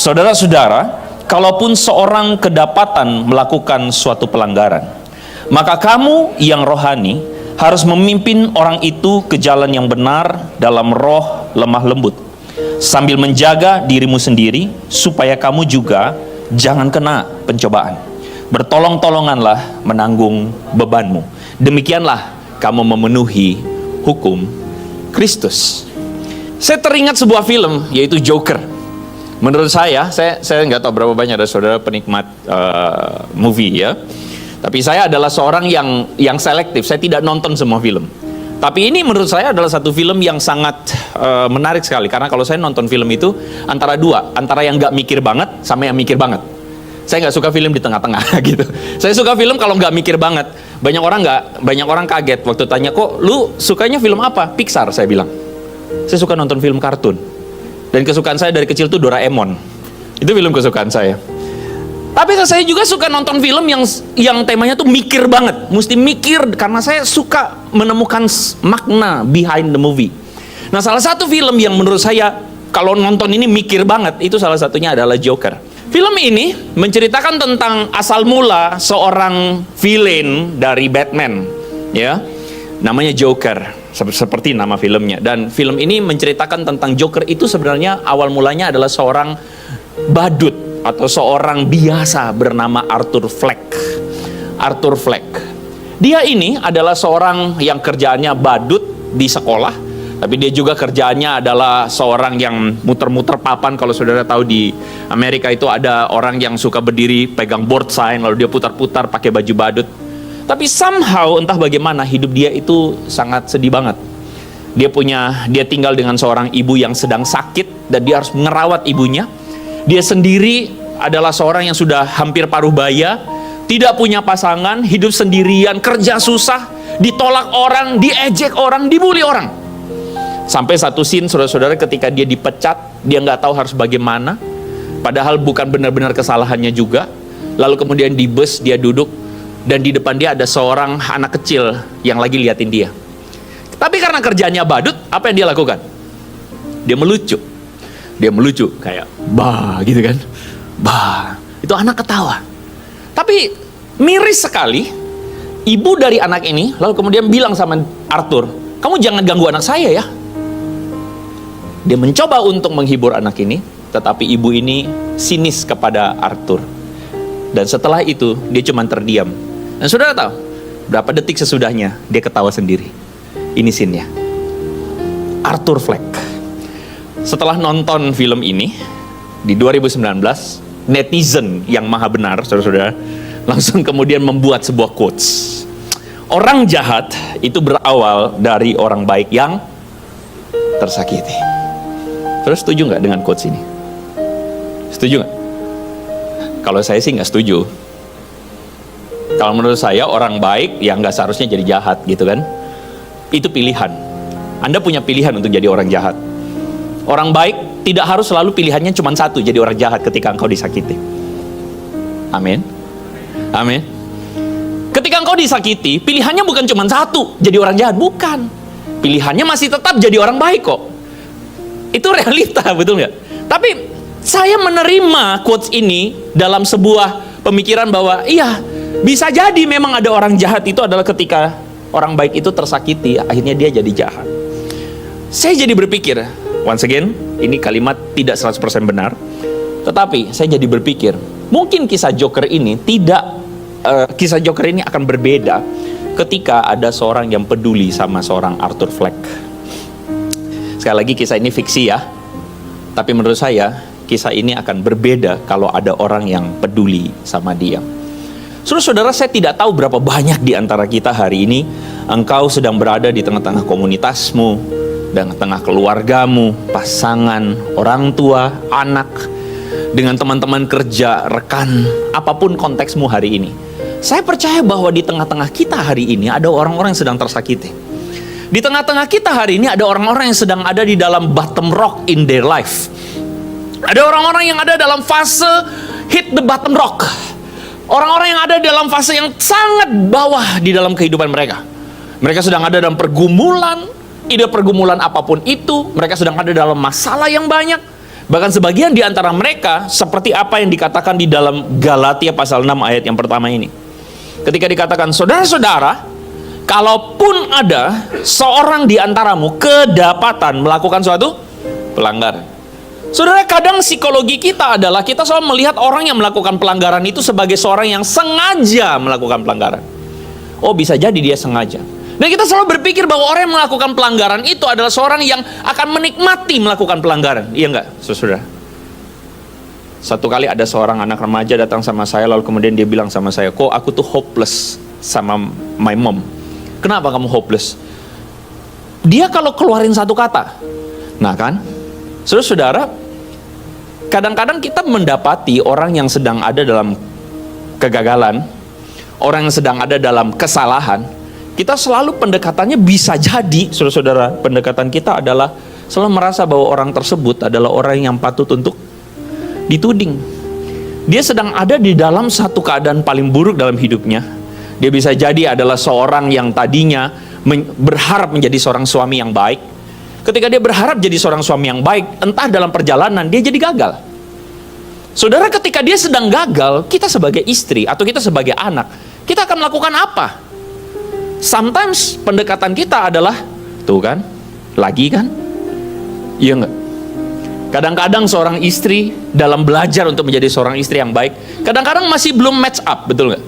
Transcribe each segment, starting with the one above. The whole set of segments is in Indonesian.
Saudara-saudara, kalaupun seorang kedapatan melakukan suatu pelanggaran, maka kamu yang rohani harus memimpin orang itu ke jalan yang benar dalam roh lemah lembut, sambil menjaga dirimu sendiri supaya kamu juga jangan kena pencobaan. Bertolong-tolonganlah menanggung bebanmu. Demikianlah kamu memenuhi hukum Kristus. Saya teringat sebuah film, yaitu Joker. Menurut saya nggak tahu berapa banyak ada saudara penikmat movie ya. Tapi saya adalah seorang yang selektif. Saya tidak nonton semua film. Tapi ini menurut saya adalah satu film yang sangat menarik sekali. Karena kalau saya nonton film itu antara dua, antara yang nggak mikir banget sama yang mikir banget. Saya nggak suka film di tengah-tengah gitu. Saya suka film kalau nggak mikir banget. Banyak orang kaget waktu tanya, kok lu sukanya film apa? Pixar, saya bilang. Saya suka nonton film kartun. Dan kesukaan saya dari kecil tuh Doraemon. Itu film kesukaan saya. Tapi saya juga suka nonton film yang temanya tuh mikir banget. Mesti mikir, karena saya suka menemukan makna behind the movie. Nah, salah satu film yang menurut saya kalau nonton ini mikir banget, itu salah satunya adalah Joker. Film ini menceritakan tentang asal mula seorang villain dari Batman, ya. Namanya Joker, seperti nama filmnya. Dan film ini menceritakan tentang Joker itu sebenarnya awal mulanya adalah seorang badut atau seorang biasa bernama Arthur Fleck. Arthur Fleck. Dia ini adalah seorang yang kerjaannya badut di sekolah. Tapi dia juga kerjaannya adalah seorang yang muter-muter papan. Kalau saudara tahu di Amerika itu ada orang yang suka berdiri pegang board sign, lalu dia putar-putar pakai baju badut. Tapi somehow entah bagaimana hidup dia itu sangat sedih banget. Dia tinggal dengan seorang ibu yang sedang sakit dan dia harus merawat ibunya. Dia sendiri adalah seorang yang sudah hampir paruh baya, tidak punya pasangan, hidup sendirian, kerja susah, ditolak orang, diejek orang, dibully orang. Sampai satu scene, saudara-saudara, ketika dia dipecat, dia nggak tahu harus bagaimana. Padahal bukan benar-benar kesalahannya juga. Lalu kemudian di bus dia duduk, dan di depan dia ada seorang anak kecil yang lagi liatin dia. Tapi karena kerjaannya badut, apa yang dia lakukan? Dia melucu. Dia melucu kayak bah gitu kan. Bah. Itu anak ketawa. Tapi miris sekali, ibu dari anak ini lalu kemudian bilang sama Arthur, "Kamu jangan ganggu anak saya ya." Dia mencoba untuk menghibur anak ini, tetapi ibu ini sinis kepada Arthur. Dan setelah itu dia cuma terdiam. Dan saudara tahu, berapa detik sesudahnya dia ketawa sendiri. Ini scene-nya. Arthur Fleck. Setelah nonton film ini di 2019, netizen yang maha benar, saudara-saudara, langsung kemudian membuat sebuah quotes. Orang jahat itu berawal dari orang baik yang tersakiti. Saudara setuju nggak dengan quotes ini? Setuju nggak? Kalau saya sih nggak setuju. Kalau menurut saya orang baik yang nggak seharusnya jadi jahat gitu kan. Itu pilihan. Anda punya pilihan untuk jadi orang jahat. Orang baik tidak harus selalu pilihannya cuma satu, jadi orang jahat ketika engkau disakiti. Amin. Amin. Ketika engkau disakiti, pilihannya bukan cuma satu, jadi orang jahat. Bukan. Pilihannya masih tetap jadi orang baik kok. Itu realita, betul nggak? Tapi saya menerima quotes ini dalam sebuah pemikiran bahwa iya, bisa jadi memang ada orang jahat itu adalah ketika orang baik itu tersakiti, akhirnya dia jadi jahat. Saya jadi berpikir, once again, ini kalimat tidak 100% benar, tetapi saya jadi berpikir, mungkin kisah Joker ini akan berbeda ketika ada seorang yang peduli sama seorang Arthur Fleck. Sekali lagi, kisah ini fiksi ya, tapi menurut saya kisah ini akan berbeda kalau ada orang yang peduli sama dia. Saudara-saudara, saya tidak tahu berapa banyak di antara kita hari ini engkau sedang berada di tengah-tengah komunitasmu, dan tengah keluargamu, pasangan, orang tua, anak, dengan teman-teman kerja, rekan, apapun konteksmu hari ini. Saya percaya bahwa di tengah-tengah kita hari ini ada orang-orang yang sedang tersakiti. Di tengah-tengah kita hari ini ada orang-orang yang sedang ada di dalam bottom rock in their life. Ada orang-orang yang ada dalam fase hit the bottom rock. Orang-orang yang ada dalam fase yang sangat bawah di dalam kehidupan mereka. Mereka sedang ada dalam pergumulan, ide pergumulan apapun itu. Mereka sedang ada dalam masalah yang banyak. Bahkan sebagian di antara mereka seperti apa yang dikatakan di dalam Galatia pasal 6 ayat yang pertama ini. Ketika dikatakan, saudara-saudara, kalaupun ada seorang di antaramu kedapatan melakukan suatu pelanggaran. Saudara, kadang psikologi kita adalah kita selalu melihat orang yang melakukan pelanggaran itu sebagai seorang yang sengaja melakukan pelanggaran. Oh, bisa jadi dia sengaja. Dan kita selalu berpikir bahwa orang yang melakukan pelanggaran itu adalah seorang yang akan menikmati melakukan pelanggaran. Iya enggak, saudara? Satu kali ada seorang anak remaja datang sama saya, lalu kemudian dia bilang sama saya, kok aku tuh hopeless sama my mom. Kenapa kamu hopeless? Dia kalau keluarin satu kata. Nah kan, saudara-saudara, kadang-kadang kita mendapati orang yang sedang ada dalam kegagalan, orang yang sedang ada dalam kesalahan, kita selalu pendekatannya bisa jadi, saudara-saudara, pendekatan kita adalah selalu merasa bahwa orang tersebut adalah orang yang patut untuk dituding. Dia sedang ada di dalam satu keadaan paling buruk dalam hidupnya. Dia bisa jadi adalah seorang yang tadinya berharap menjadi seorang suami yang baik. Ketika dia berharap jadi seorang suami yang baik, entah dalam perjalanan dia jadi gagal. Saudara, ketika dia sedang gagal, kita sebagai istri atau kita sebagai anak, kita akan melakukan apa? Sometimes pendekatan kita adalah, tuh kan, lagi kan? Iya enggak? Kadang-kadang seorang istri dalam belajar untuk menjadi seorang istri yang baik, kadang-kadang masih belum match up, betul nggak?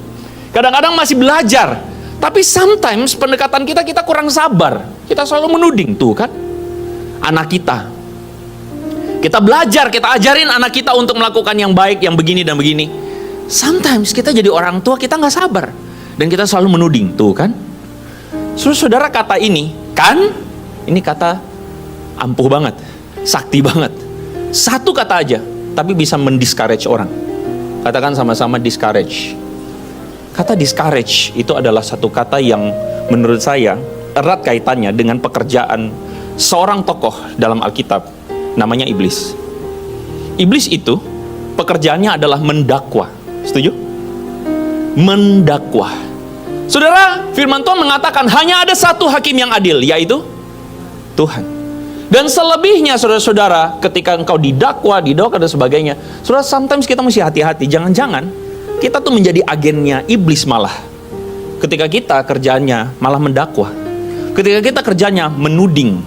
Kadang-kadang masih belajar, tapi sometimes pendekatan kita kurang sabar. Kita selalu menuding, tuh kan? Anak kita belajar, kita ajarin anak kita untuk melakukan yang baik, yang begini dan begini. Sometimes kita jadi orang tua, kita nggak sabar, dan kita selalu menuding, tuh kan? Saudara, kata ini, kan? Ini kata ampuh banget, sakti banget. Satu kata aja, tapi bisa mendiscourage orang. Katakan sama-sama, discourage. Kata discourage itu adalah satu kata yang menurut saya erat kaitannya dengan pekerjaan seorang tokoh dalam Alkitab, namanya iblis. Iblis itu pekerjaannya adalah mendakwa. Setuju? Mendakwa. Saudara, firman Tuhan mengatakan hanya ada satu hakim yang adil, yaitu Tuhan. Dan selebihnya, saudara-saudara, ketika engkau didakwa dan sebagainya, saudara, sometimes kita mesti hati-hati. Jangan-jangan kita tuh menjadi agennya iblis malah. Ketika kita kerjanya malah mendakwa, ketika kita kerjanya menuding.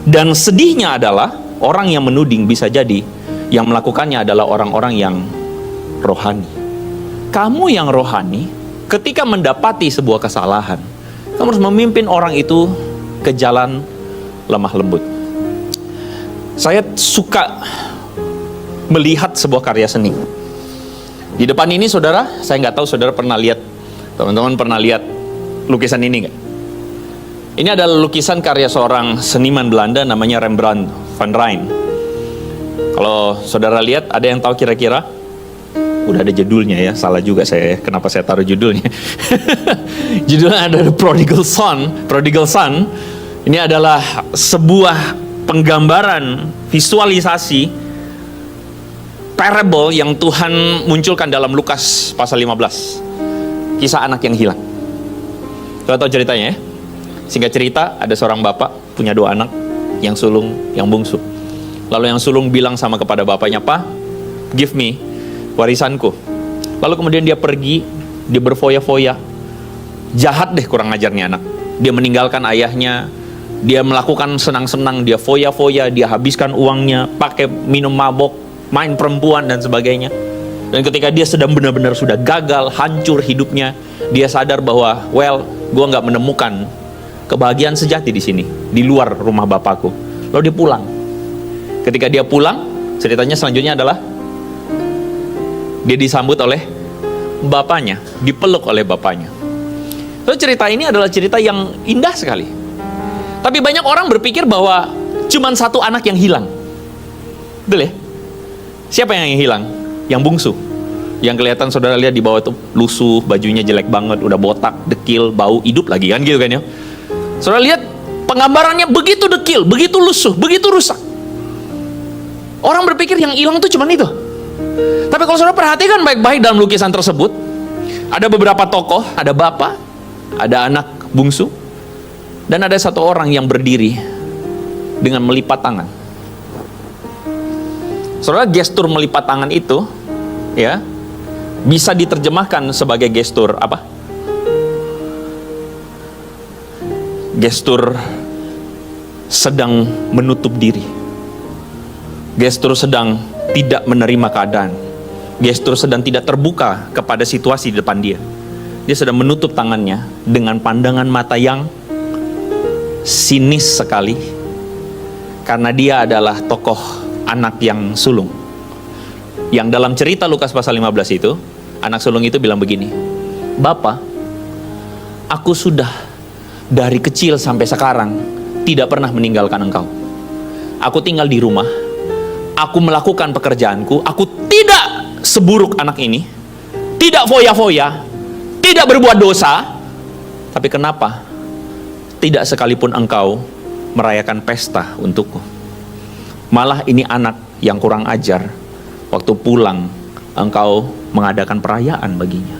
Dan sedihnya adalah orang yang menuding bisa jadi yang melakukannya adalah orang-orang yang rohani. Kamu yang rohani, ketika mendapati sebuah kesalahan, kamu harus memimpin orang itu ke jalan lemah lembut. Saya suka melihat sebuah karya seni. Di depan ini, saudara, saya nggak tahu saudara pernah lihat, teman-teman pernah lihat lukisan ini nggak? Ini adalah lukisan karya seorang seniman Belanda namanya Rembrandt van Rijn. Kalau saudara lihat, ada yang tahu kira-kira? Udah ada judulnya ya, salah juga saya, kenapa saya taruh judulnya. Judulnya ada Prodigal Son. Prodigal Son ini adalah sebuah penggambaran, visualisasi parable yang Tuhan munculkan dalam Lukas pasal 15. Kisah anak yang hilang. Kita tahu ceritanya ya. Singkat cerita, ada seorang bapak punya dua anak, yang sulung, yang bungsu. Lalu yang sulung bilang sama kepada bapaknya, "Pak, give me warisanku." Lalu kemudian dia pergi, dia berfoya-foya. Jahat deh, kurang ajarnya anak. Dia meninggalkan ayahnya, dia melakukan senang-senang, dia foya-foya, dia habiskan uangnya, pakai minum mabok, main perempuan dan sebagainya. Dan ketika dia sedang benar-benar sudah gagal, hancur hidupnya, dia sadar bahwa, well, gue nggak menemukan kebahagiaan sejati di sini, di luar rumah bapakku. Lalu dia pulang. Ketika dia pulang, ceritanya selanjutnya adalah dia disambut oleh bapaknya, dipeluk oleh bapaknya. Lalu cerita ini adalah cerita yang indah sekali. Tapi banyak orang berpikir bahwa cuma satu anak yang hilang. Betul ya? Siapa yang hilang? Yang bungsu. Yang kelihatan saudara lihat di bawah itu lusuh, bajunya jelek banget, udah botak, dekil, bau, hidup lagi kan gitu kan ya. Saudara lihat penggambarannya begitu dekil, begitu lusuh, begitu rusak. Orang berpikir yang hilang itu cuma itu. Tapi kalau saudara perhatikan baik-baik dalam lukisan tersebut, ada beberapa tokoh, ada bapak, ada anak bungsu, dan ada satu orang yang berdiri dengan melipat tangan. Saudara, gestur melipat tangan itu ya bisa diterjemahkan sebagai gestur apa? Gestur sedang menutup diri. Gestur sedang tidak menerima keadaan. Gestur sedang tidak terbuka kepada situasi di depan dia. Dia sedang menutup tangannya dengan pandangan mata yang sinis sekali. Karena dia adalah tokoh anak yang sulung. Yang dalam cerita Lukas pasal 15 itu, anak sulung itu bilang begini, "Bapa, aku sudah dari kecil sampai sekarang tidak pernah meninggalkan engkau. Aku tinggal di rumah, aku melakukan pekerjaanku, aku tidak seburuk anak ini, tidak foya-foya, tidak berbuat dosa. Tapi kenapa tidak sekalipun engkau merayakan pesta untukku? Malah ini anak yang kurang ajar, waktu pulang engkau mengadakan perayaan baginya."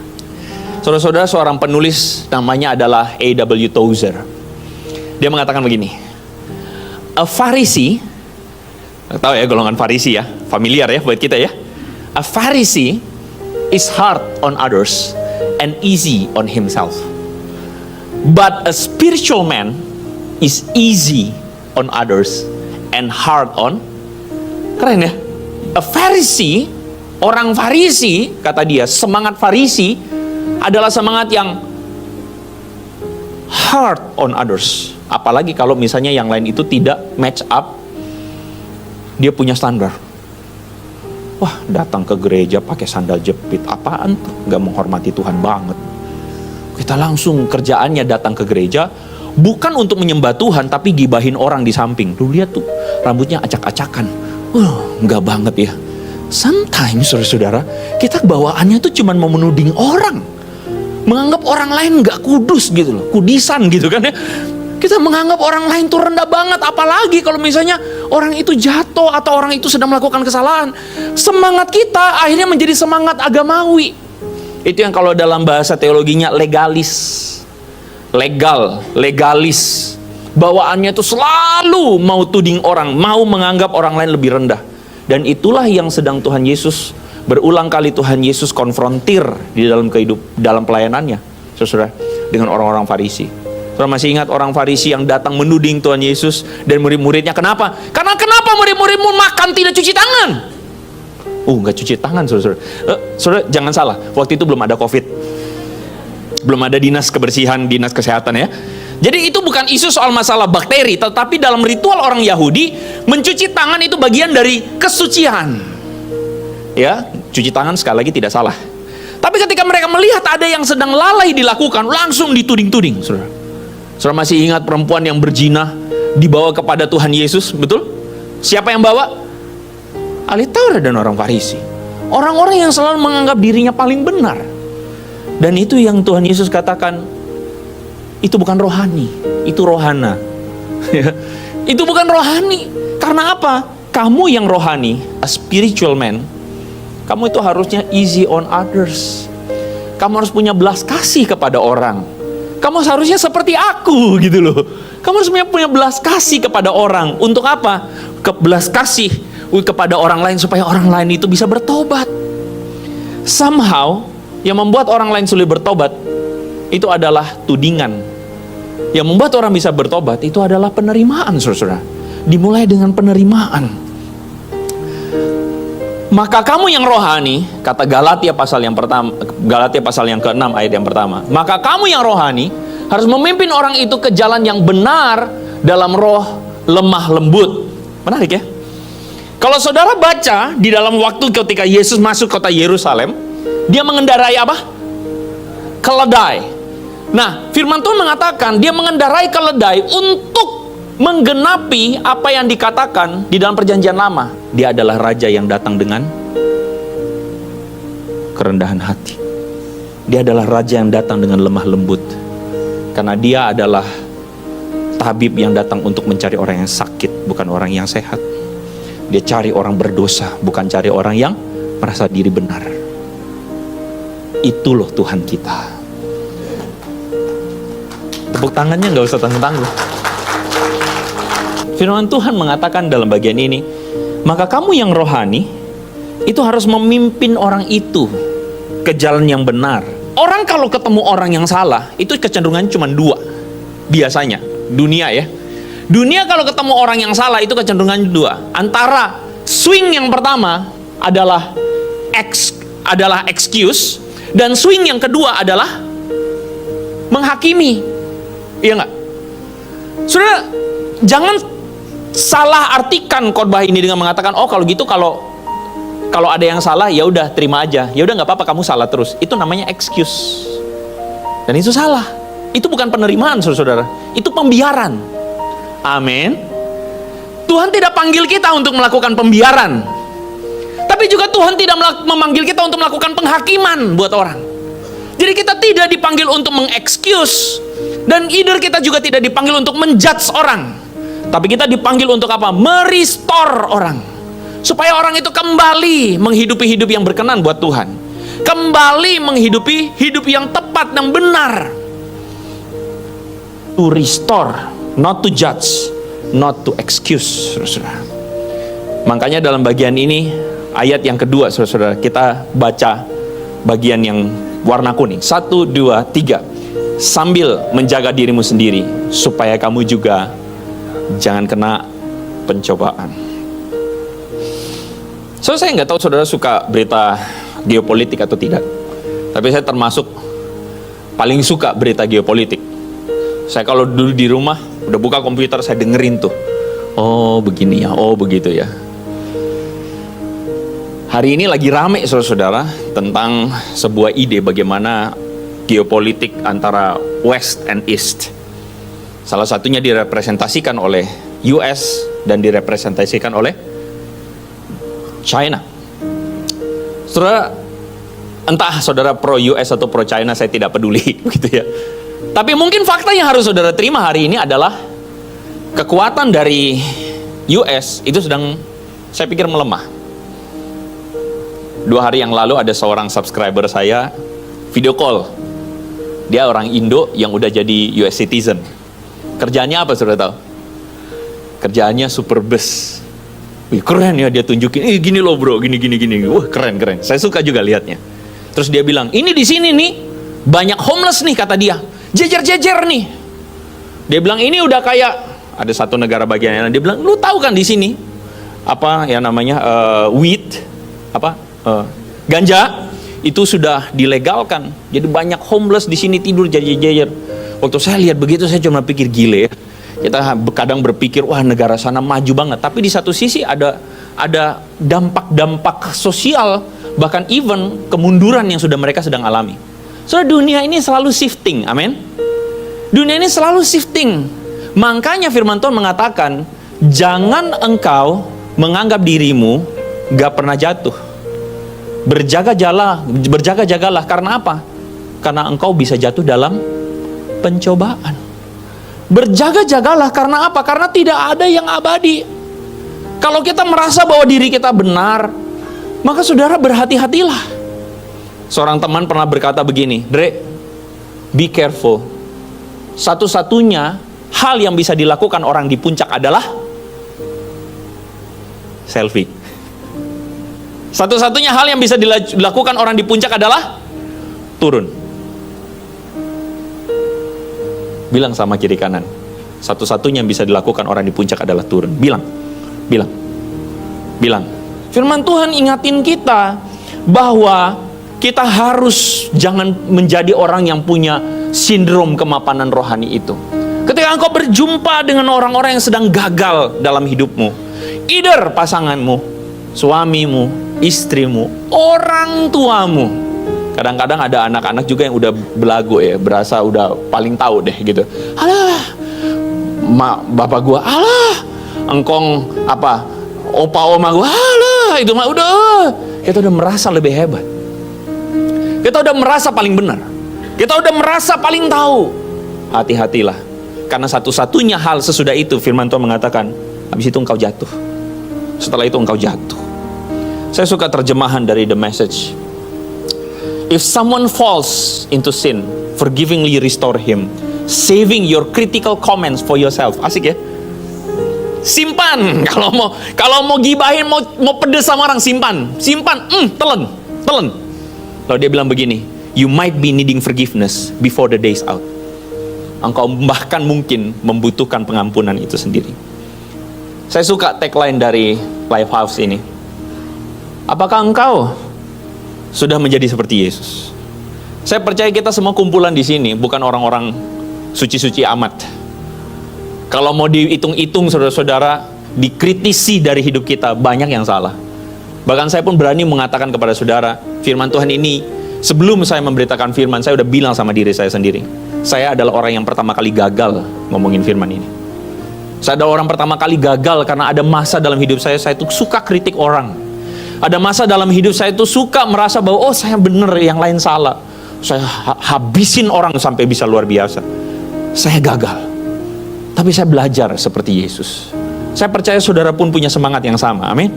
Saudara-saudara, seorang penulis namanya adalah A.W. Tozer. Dia mengatakan begini, "A Pharisee," tahu ya golongan Farisi ya, familiar ya buat kita ya. "A Pharisee is hard on others and easy on himself. But a spiritual man is easy on others and hard on..." Keren ya. A Pharisee, orang Farisi, kata dia, semangat Farisi adalah semangat yang hard on others. Apalagi kalau misalnya yang lain itu tidak match up, dia punya standar. Wah, datang ke gereja pakai sandal jepit, apaan tuh? Gak menghormati Tuhan banget. Kita langsung kerjaannya datang ke gereja, bukan untuk menyembah Tuhan, tapi gibahin orang di samping. Lu lihat tuh, rambutnya acak-acakan. Gak banget ya. Sometimes, saudara-saudara, kita bawaannya tuh cuman mau menuding orang. Menganggap orang lain gak kudus gitu loh. Kudisan gitu kan ya. Kita menganggap orang lain tuh rendah banget. Apalagi kalau misalnya orang itu jatuh atau orang itu sedang melakukan kesalahan. Semangat kita akhirnya menjadi semangat agamawi. Itu yang kalau dalam bahasa teologinya legalis. Legalis. Bawaannya itu selalu mau tuding orang, mau menganggap orang lain lebih rendah. Dan itulah yang sedang Tuhan Yesus, berulang kali Tuhan Yesus konfrontir di dalam pelayanannya, saudara, dengan orang-orang Farisi. Saudara masih ingat orang Farisi yang datang menuding Tuhan Yesus dan murid-muridnya? Kenapa? Karena kenapa murid-muridmu makan tidak cuci tangan? Nggak cuci tangan, saudara. Saudara jangan salah, waktu itu belum ada COVID, belum ada dinas kebersihan, dinas kesehatan ya. Jadi itu bukan isu soal masalah bakteri, tetapi dalam ritual orang Yahudi, mencuci tangan itu bagian dari kesucian. Ya, cuci tangan sekali lagi tidak salah. Tapi ketika mereka melihat ada yang sedang lalai dilakukan, langsung dituding-tuding, saudara. Saudara masih ingat perempuan yang berzina dibawa kepada Tuhan Yesus, betul? Siapa yang bawa? Ahli Taurat dan orang Farisi. Orang-orang yang selalu menganggap dirinya paling benar. Dan itu yang Tuhan Yesus katakan, itu bukan rohani, itu rohana. Itu bukan rohani. Karena apa? Kamu yang rohani, a spiritual man, kamu itu harusnya easy on others. Kamu harus punya belas kasih kepada orang. Kamu seharusnya seperti aku gitu loh. Kamu harus punya belas kasih kepada orang. Untuk apa? Belas kasih kepada orang lain supaya orang lain itu bisa bertobat. Somehow yang membuat orang lain sulit bertobat itu adalah tudingan. Yang membuat orang bisa bertobat itu adalah penerimaan, saudara. Dimulai dengan penerimaan. Maka kamu yang rohani, kata Galatia pasal yang pertama, Galatia pasal yang ke-6 ayat yang pertama. Maka kamu yang rohani harus memimpin orang itu ke jalan yang benar dalam roh lemah lembut. Menarik ya? Kalau saudara baca di dalam waktu ketika Yesus masuk kota Yerusalem, dia mengendarai apa? Keledai. Nah, firman Tuhan mengatakan dia mengendarai keledai untuk menggenapi apa yang dikatakan di dalam perjanjian lama. Dia adalah raja yang datang dengan kerendahan hati. Dia adalah raja yang datang dengan lemah lembut. Karena dia adalah tabib yang datang untuk mencari orang yang sakit, bukan orang yang sehat. Dia cari orang berdosa, bukan cari orang yang merasa diri benar. Itu loh Tuhan kita. Tepuk tangannya nggak usah tanggung-tanggung. Firman Tuhan mengatakan dalam bagian ini, Maka kamu yang rohani itu harus memimpin orang itu ke jalan yang benar. Orang kalau ketemu orang yang salah, itu kecenderungan cuma dua. Biasanya, dunia ya. Dunia kalau ketemu orang yang salah, itu kecenderungan dua. Antara swing yang pertama adalah excuse, dan swing yang kedua adalah menghakimi. Iya nggak? Saudara, jangan salah artikan khotbah ini dengan mengatakan, oh kalau gitu kalau ada yang salah ya udah terima aja, ya udah nggak apa-apa kamu salah terus. Itu namanya excuse, dan itu salah. Itu bukan penerimaan, saudara. Itu pembiaran. Amin. Tuhan tidak panggil kita untuk melakukan pembiaran, tapi juga Tuhan tidak memanggil kita untuk melakukan penghakiman buat orang. Jadi kita tidak dipanggil untuk mengexcuse, dan either kita juga tidak dipanggil untuk menjudge orang, tapi kita dipanggil untuk apa? Merestore orang, supaya orang itu kembali menghidupi hidup yang berkenan buat Tuhan, kembali menghidupi hidup yang tepat dan benar. To restore, not to judge, not to excuse, saudara. Makanya dalam bagian ini, ayat yang kedua, saudara, kita baca bagian yang warna kuning. 1, 2, 3. Sambil menjaga dirimu sendiri, supaya kamu juga jangan kena pencobaan. So, saya nggak tahu saudara suka berita geopolitik atau tidak, tapi saya termasuk paling suka berita geopolitik. Saya kalau dulu di rumah udah buka komputer, saya dengerin tuh, oh begini ya, oh begitu ya. Hari ini lagi rame saudara-saudara tentang sebuah ide bagaimana geopolitik antara West and East. Salah satunya direpresentasikan oleh US dan direpresentasikan oleh China. Saudara, entah saudara pro US atau pro China, saya tidak peduli gitu ya. Tapi mungkin fakta yang harus saudara terima hari ini adalah kekuatan dari US itu sedang, saya pikir, melemah. 2 hari yang lalu ada seorang subscriber saya video call. Dia orang Indo yang udah jadi US citizen. Kerjaannya apa saudara tahu? Kerjaannya super bus. Wih, keren ya, dia tunjukin, gini loh bro, gini. Wah keren. Saya suka juga lihatnya. Terus dia bilang, ini di sini nih banyak homeless nih, kata dia. Jejer nih. Dia bilang ini udah kayak, ada satu negara bagian yang dia bilang, lu tahu kan di sini apa ya namanya weed, ganja itu sudah dilegalkan. Jadi banyak homeless di sini tidur jejer. Waktu saya lihat begitu, saya cuma pikir gile ya. Kita kadang berpikir wah negara sana maju banget, tapi di satu sisi ada dampak sosial, bahkan even kemunduran yang sudah mereka sedang alami. Dunia ini selalu shifting, amin. Dunia ini selalu shifting. Makanya firman Tuhan mengatakan, jangan engkau menganggap dirimu gak pernah jatuh. Berjaga-jagalah. Karena apa? Karena engkau bisa jatuh dalam pencobaan. Berjaga-jagalah karena apa? Karena tidak ada yang abadi. Kalau kita merasa bahwa diri kita benar, maka saudara berhati-hatilah. Seorang teman pernah berkata begini, Dre, be careful. Satu-satunya hal yang bisa dilakukan orang di puncak adalah selfie. Satu-satunya hal yang bisa dilakukan orang di puncak adalah turun. Bilang sama kiri kanan, satu-satunya yang bisa dilakukan orang di puncak adalah turun. Bilang. Firman Tuhan ingatin kita bahwa kita harus jangan menjadi orang yang punya sindrom kemapanan rohani itu. Ketika engkau berjumpa dengan orang-orang yang sedang gagal dalam hidupmu, either pasanganmu, suamimu, istrimu, orang tuamu. Kadang-kadang ada anak-anak juga yang udah belagu ya, berasa udah paling tahu deh gitu. Alah, bapak gua, alah, engkong apa, opa oma gua, alah, itu mah udah, kita udah merasa lebih hebat. Kita udah merasa paling benar. Kita udah merasa paling tahu. Hati-hatilah. Karena satu-satunya hal sesudah itu, firman Tuhan mengatakan, habis itu engkau jatuh. Setelah itu engkau jatuh. Saya suka terjemahan dari The Message. If someone falls into sin, forgivingly restore him, saving your critical comments for yourself. Asik ya? simpan. Kalau mau gibahin, mau pedes sama orang, simpan. Telan. Lalu dia bilang begini, you might be needing forgiveness before the days out. Engkau bahkan mungkin membutuhkan pengampunan itu sendiri. Saya suka tagline dari Lifehouse ini. Apakah engkau sudah menjadi seperti Yesus? Saya percaya kita semua kumpulan di sini bukan orang-orang suci-suci amat. Kalau mau dihitung-hitung saudara-saudara, dikritisi dari hidup kita, banyak yang salah. Bahkan saya pun berani mengatakan kepada saudara, firman Tuhan ini, sebelum saya memberitakan firman, saya udah bilang sama diri saya sendiri, saya adalah orang yang pertama kali gagal ngomongin firman ini. Saya adalah orang pertama kali gagal karena ada masa dalam hidup saya tuh suka kritik orang. Ada masa dalam hidup saya tuh suka merasa bahwa, oh saya bener, yang lain salah. Saya habisin orang sampai bisa luar biasa. Saya gagal. Tapi saya belajar seperti Yesus. Saya percaya saudara pun punya semangat yang sama, amin.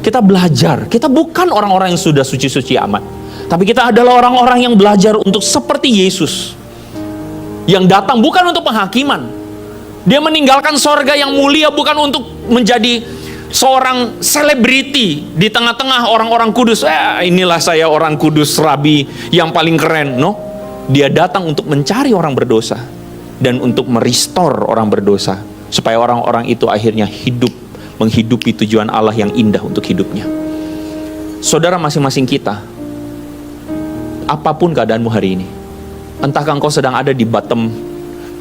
Kita belajar, kita bukan orang-orang yang sudah suci-suci amat, tapi kita adalah orang-orang yang belajar untuk seperti Yesus, yang datang bukan untuk penghakiman. Dia meninggalkan sorga yang mulia bukan untuk menjadi seorang selebriti di tengah-tengah orang-orang kudus. Inilah saya orang kudus, rabi yang paling keren. No, dia datang untuk mencari orang berdosa dan untuk merestore orang berdosa, supaya orang-orang itu akhirnya hidup, menghidupi tujuan Allah yang indah untuk hidupnya. Saudara, masing-masing kita, apapun keadaanmu hari ini, entahkah engkau sedang ada di bottom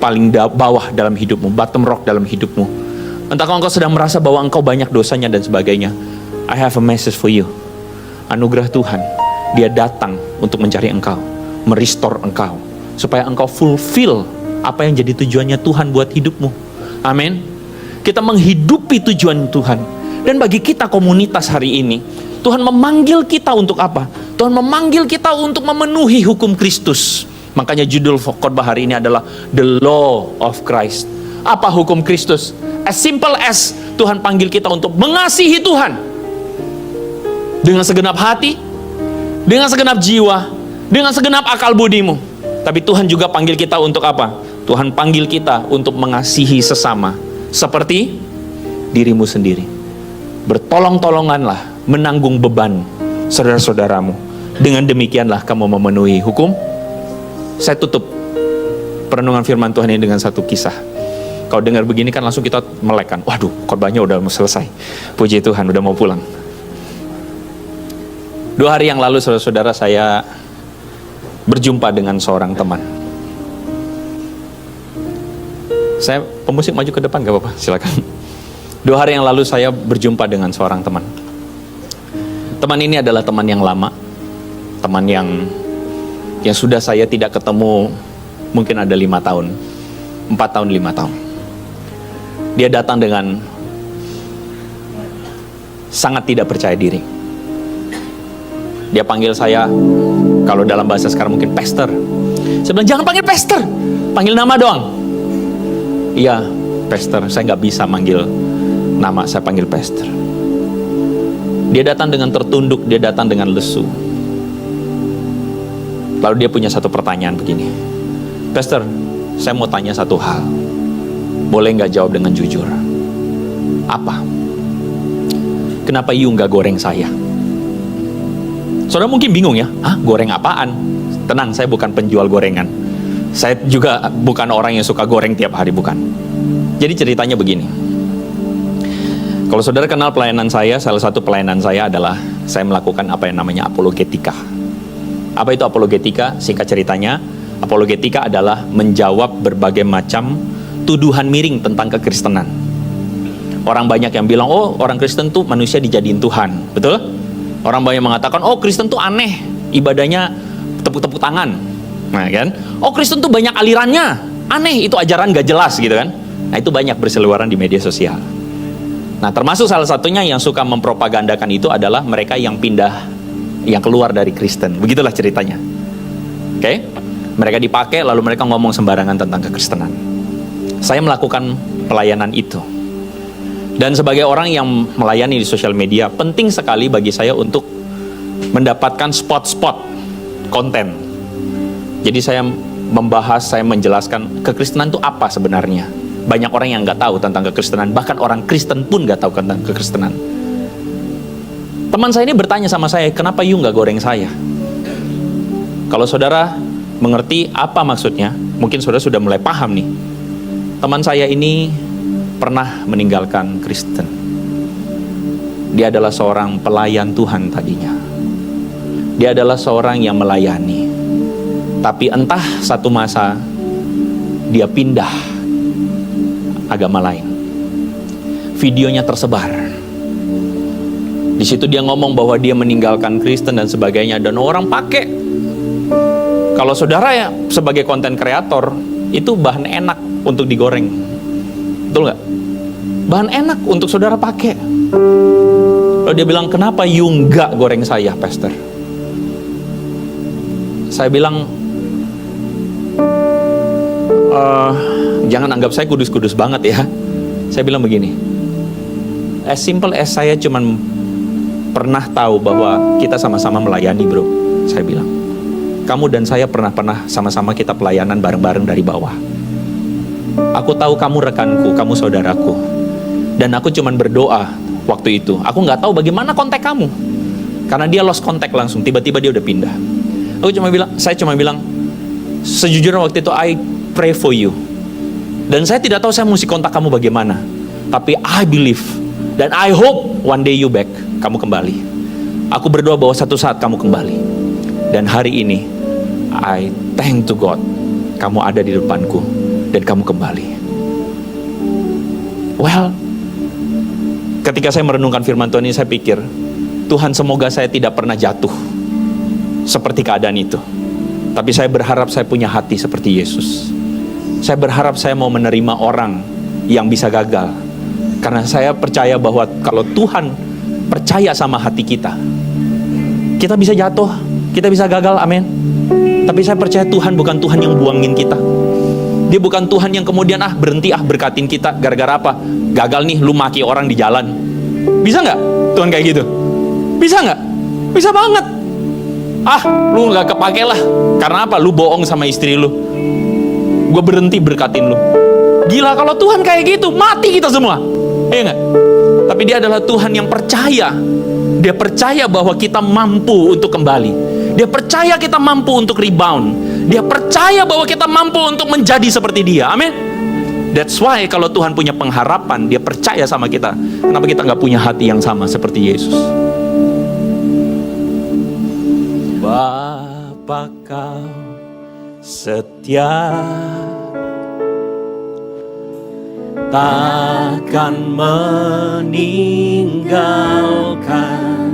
paling bawah dalam hidupmu, bottom rock dalam hidupmu, entahkah engkau sedang merasa bahwa engkau banyak dosanya dan sebagainya, I have a message for you. Anugerah Tuhan, dia datang untuk mencari engkau, merestore engkau, supaya engkau fulfill apa yang jadi tujuannya Tuhan buat hidupmu. Amin. Kita menghidupi tujuan Tuhan. Dan bagi kita komunitas hari ini, Tuhan memanggil kita untuk apa? Tuhan memanggil kita untuk memenuhi hukum Kristus. Makanya judul khotbah hari ini adalah The Law of Christ. Apa hukum Kristus? As simple as Tuhan panggil kita untuk mengasihi Tuhan dengan segenap hati, dengan segenap jiwa, dengan segenap akal budimu. Tapi Tuhan juga panggil kita untuk apa? Tuhan panggil kita untuk mengasihi sesama seperti dirimu sendiri. Bertolong-tolonganlah menanggung beban saudara-saudaramu. Dengan demikianlah kamu memenuhi hukum. Saya tutup perenungan firman Tuhan ini dengan satu kisah. Kalau dengar begini kan langsung kita melek kan. Waduh, khotbahnya udah mau selesai. Puji Tuhan, udah mau pulang. 2 hari yang lalu saudara-saudara, saya berjumpa dengan seorang teman. Saya pemusik maju ke depan gak apa-apa, silakan. 2 hari yang lalu saya berjumpa dengan seorang teman. Teman ini adalah teman yang lama, teman yang sudah saya tidak ketemu mungkin ada 5 tahun, 4 tahun, 5 tahun. Dia datang dengan sangat tidak percaya diri. Dia panggil saya, kalau dalam bahasa sekarang mungkin pastor. Saya bilang, jangan panggil pastor, panggil nama doang. Iya, pastor, saya nggak bisa manggil nama, saya panggil pastor. Dia datang dengan tertunduk, dia datang dengan lesu. Lalu dia punya satu pertanyaan begini, pastor, saya mau tanya satu hal, boleh nggak jawab dengan jujur? Apa? Kenapa you nggak goreng saya? Saudara mungkin bingung ya, goreng apaan? Tenang, saya bukan penjual gorengan. Saya juga bukan orang yang suka goreng tiap hari, bukan. Jadi ceritanya begini. Kalau saudara kenal pelayanan saya, salah satu pelayanan saya adalah saya melakukan apa yang namanya apologetika. Apa itu apologetika? Singkat ceritanya, apologetika adalah menjawab berbagai macam tuduhan miring tentang kekristenan. Orang banyak yang bilang, oh orang Kristen tuh manusia dijadiin Tuhan, betul? Orang banyak mengatakan, oh Kristen tuh aneh, ibadahnya tepuk-tepuk tangan, nah kan? Oh Kristen tuh banyak alirannya, aneh, itu ajaran gak jelas gitu kan? Nah itu banyak berseliweran di media sosial. Nah termasuk salah satunya yang suka mempropagandakan itu adalah mereka yang pindah, yang keluar dari Kristen. Begitulah ceritanya. Oke? Mereka dipakai lalu mereka ngomong sembarangan tentang kekristenan. Saya melakukan pelayanan itu. Dan sebagai orang yang melayani di sosial media, penting sekali bagi saya untuk mendapatkan spot-spot konten. Jadi saya membahas, saya menjelaskan kekristenan itu apa sebenarnya. Banyak orang yang nggak tahu tentang kekristenan, bahkan orang Kristen pun nggak tahu tentang kekristenan. Teman saya ini bertanya sama saya, kenapa you nggak goreng saya? Kalau saudara mengerti apa maksudnya, mungkin saudara sudah mulai paham nih. Teman saya ini pernah meninggalkan Kristen. Dia adalah seorang pelayan Tuhan tadinya. Dia adalah seorang yang melayani. Tapi entah satu masa dia pindah agama lain. Videonya tersebar. Di situ dia ngomong bahwa dia meninggalkan Kristen dan sebagainya, dan orang pakai. Kalau saudara ya sebagai konten kreator, itu bahan enak untuk digoreng. Betul nggak? Bahan enak untuk saudara pakai. Lalu dia bilang, kenapa you nggak goreng saya, pastor? Saya bilang, jangan anggap saya kudus-kudus banget ya. Saya bilang begini, as simple as saya cuman pernah tahu bahwa kita sama-sama melayani, bro. Saya bilang, kamu dan saya pernah sama-sama kita pelayanan bareng-bareng dari bawah. Aku tahu kamu rekanku, kamu saudaraku. Dan aku cuman berdoa waktu itu. Aku nggak tahu bagaimana kontak kamu, karena dia lost contact langsung. Tiba-tiba dia udah pindah. Saya cuma bilang, sejujurnya waktu itu I pray for you. Dan saya tidak tahu saya mesti kontak kamu bagaimana. Tapi I believe dan I hope one day you back, kamu kembali. Aku berdoa bahwa satu saat kamu kembali. Dan hari ini I thank to God, kamu ada di depanku dan kamu kembali. Well, ketika saya merenungkan firman Tuhan ini, saya pikir, Tuhan, semoga saya tidak pernah jatuh seperti keadaan itu. Tapi saya berharap saya punya hati seperti Yesus. Saya berharap saya mau menerima orang yang bisa gagal. Karena saya percaya bahwa kalau Tuhan percaya sama hati kita, kita bisa jatuh, kita bisa gagal, amin. Tapi saya percaya Tuhan bukan Tuhan yang buangin kita. Dia bukan Tuhan yang kemudian berhenti berkatin kita gara-gara apa? Gagal nih, lu maki orang di jalan. Bisa nggak Tuhan kayak gitu? Bisa nggak? Bisa banget. Lu nggak kepake lah. Karena apa? Lu bohong sama istri lu. Gue berhenti berkatin lu. Gila, kalau Tuhan kayak gitu, mati kita semua. Iya nggak? Tapi dia adalah Tuhan yang percaya. Dia percaya bahwa kita mampu untuk kembali. Dia percaya kita mampu untuk rebound. Dia percaya bahwa kita mampu untuk menjadi seperti dia. Amin. That's why kalau Tuhan punya pengharapan, dia percaya sama kita. Kenapa kita nggak punya hati yang sama seperti Yesus? Bapa, kau setia, takkan meninggalkan,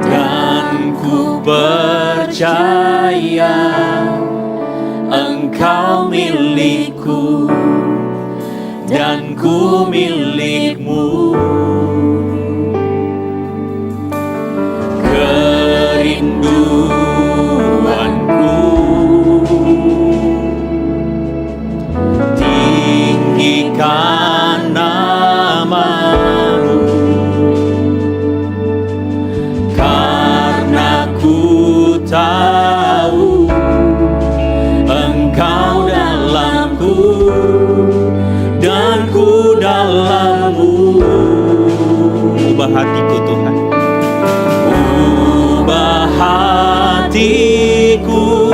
dan ku percaya Engkau milikku dan ku milikmu. Kerinduanku tinggikan namamu, karena ku tahu Engkau dalamku dan ku dalammu. Ubah hatiku Tuhan, ubah hatiku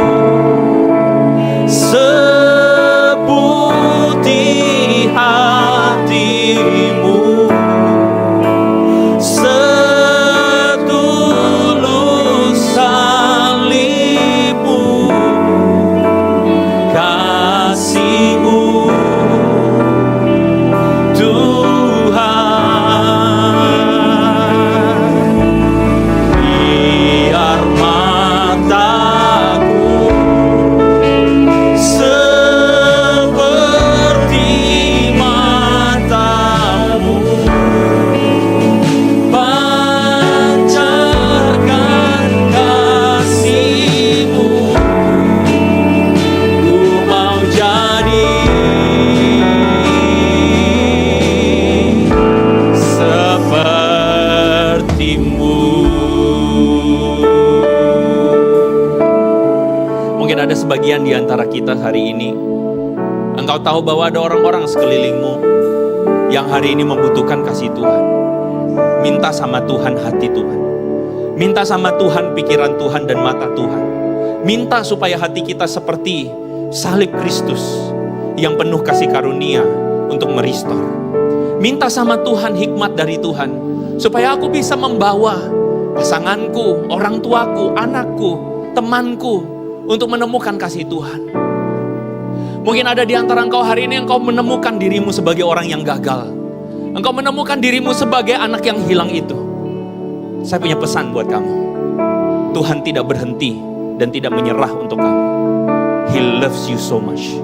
seputih hatimu, setulus salibmu, kasih-Mu Tuhan. Biar mataku seperti matamu, pancarkan kasih-Mu. Ku mau jadi seperti-Mu. Mungkin ada sebagian di antara kita hari ini, Engkau tahu bahwa ada orang-orang sekelilingmu yang hari ini membutuhkan kasih Tuhan. Minta sama Tuhan hati Tuhan. Minta sama Tuhan pikiran Tuhan dan mata Tuhan. Minta supaya hati kita seperti salib Kristus yang penuh kasih karunia untuk merestore. Minta sama Tuhan hikmat dari Tuhan supaya aku bisa membawa pasanganku, orang tuaku, anakku, temanku untuk menemukan kasih Tuhan. Mungkin ada di antara engkau hari ini, engkau menemukan dirimu sebagai orang yang gagal. Engkau menemukan dirimu sebagai anak yang hilang itu. Saya punya pesan buat kamu. Tuhan tidak berhenti dan tidak menyerah untuk kamu. He loves you so much.